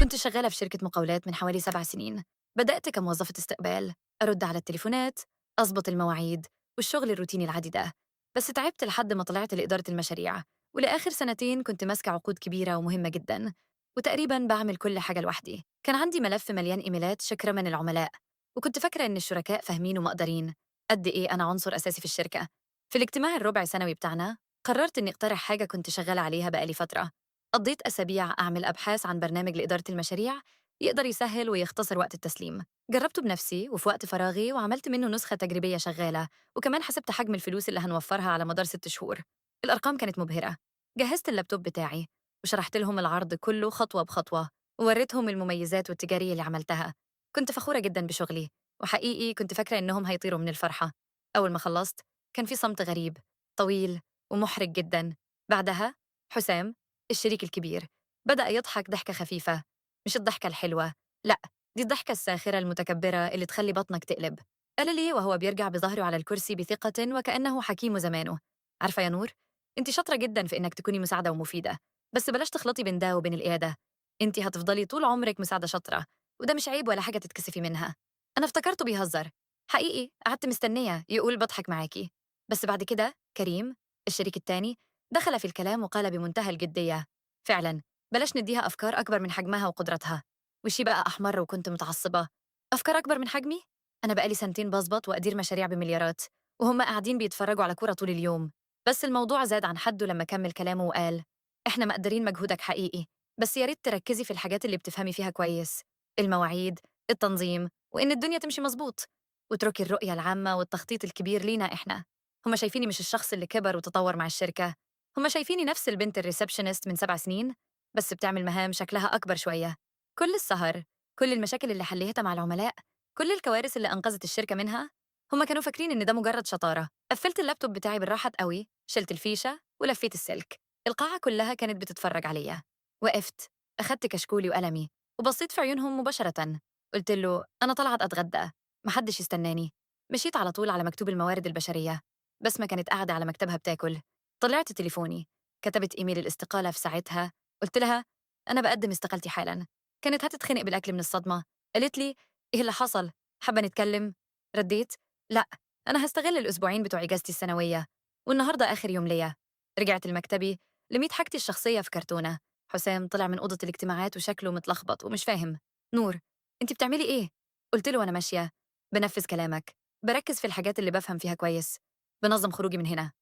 كنت شغالة في شركة مقاولات من حوالي 7 سنين. بدأت كموظفة استقبال، أرد على التليفونات، أضبط المواعيد والشغل الروتيني العادي ده. بس تعبت لحد ما طلعت لإدارة المشاريع، ولآخر سنتين كنت ماسكة عقود كبيرة ومهمة جدا، وتقريبا بعمل كل حاجة لوحدي. كان عندي ملف مليان إيميلات شكرا من العملاء، وكنت فاكرة إن الشركاء فاهمين ومقدرين قد إيه أنا عنصر أساسي في الشركة. في الاجتماع الربع سنوي بتاعنا قررت إني أقترح حاجة كنت شغالة عليها بقالي فترة. قضيت أسابيع أعمل أبحاث عن برنامج لإدارة المشاريع يقدر يسهل ويختصر وقت التسليم. جربته بنفسي وفي وقت فراغي وعملت منه نسخة تجريبية شغالة، وكمان حسبت حجم الفلوس اللي هنوفرها على مدار 6 شهور. الأرقام كانت مبهرة. جهزت اللابتوب بتاعي وشرحت لهم العرض كله خطوة بخطوة، ووريتهم المميزات والتجارية اللي عملتها. كنت فخورة جدا بشغلي، وحقيقي كنت فاكرة إنهم هيطيروا من الفرحة. أول ما خلصت كان في صمت غريب، طويل ومحرج جدا. بعدها حسام، الشريك الكبير، بدأ يضحك ضحكة خفيفة. مش الضحكة الحلوة، لأ، دي الضحكة الساخرة المتكبرة اللي تخلي بطنك تقلب. قال لي وهو بيرجع بظهره على الكرسي بثقة وكأنه حكيم زمانه: عارفة يا نور، انت شاطرة جدا في انك تكوني مساعدة ومفيدة، بس بلاش تخلطي بين ده وبين القيادة. انت هتفضلي طول عمرك مساعدة شاطرة، وده مش عيب ولا حاجة تتكسفي منها. أنا افتكرته بيهزر. حقيقي قعدت مستنية يقول بضحك معاكي. بس بعد كده كريم، الشريك التاني، دخل في الكلام وقال بمنتهى الجدية: فعلا، بلاش نديها أفكار أكبر من حجمها وقدرتها. وشي بقى أحمر وكنت متعصبة. أفكار أكبر من حجمي؟ أنا بقالي سنتين بظبط وأدير مشاريع بمليارات، وهم قاعدين بيتفرجوا على كورة طول اليوم. بس الموضوع زاد عن حده لما كمل كلامه وقال: إحنا مقدرين مجهودك حقيقي، بس يا ريت تركزي في الحاجات اللي بتفهمي فيها كويس: المواعيد، التنظيم، وإن الدنيا تمشي مظبوط. واتركي الرؤية العامة والتخطيط الكبير لينا إحنا. هم شايفيني مش الشخص اللي كبر وتطور مع الشركة، هم شايفيني نفس البنت الريسبشنست من 7 سنين، بس بتعمل مهام شكلها أكبر شوية. كل السهر، كل المشاكل اللي حليتها مع العملاء، كل الكوارث اللي أنقذت الشركة منها، هم كانوا فاكرين إن ده مجرد شطارة. قفلت اللابتوب بتاعي بالراحة قوي، شلت الفيشة ولفيت السلك. القاعة كلها كانت بتتفرج عليا. وقفت، أخدت كشكولي وقلمي وبصيت في عيونهم مباشرة. قلت له: أنا طلعت أتغدى، محدش يستناني. مشيت على طول على مكتوب الموارد البشرية. بسمة كانت قاعدة على مكتبها بتاكل. طلعت تليفوني، كتبت إيميل الاستقالة في ساعتها. قلت لها: أنا بقدم استقالتي حالا. كانت هتتخنق بالأكل من الصدمة. قالت لي: إيه اللي حصل؟ حابة نتكلم؟ رديت: لا، أنا هستغل الأسبوعين بتوع إجازتي السنوية، والنهاردة آخر يوم ليا. رجعت لمكتبي، لميت حاجتي الشخصية في كرتونة. حسام طلع من أوضة الاجتماعات وشكله متلخبط ومش فاهم. نور، أنت بتعملي إيه؟ قلت له وأنا ماشية: بنفذ كلامك، بركز في الحاجات اللي بفهم فيها كويس، بنظم خروجي من هنا.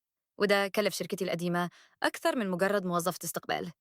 وده كلف شركتي القديمة أكثر من مجرد موظفة استقبال.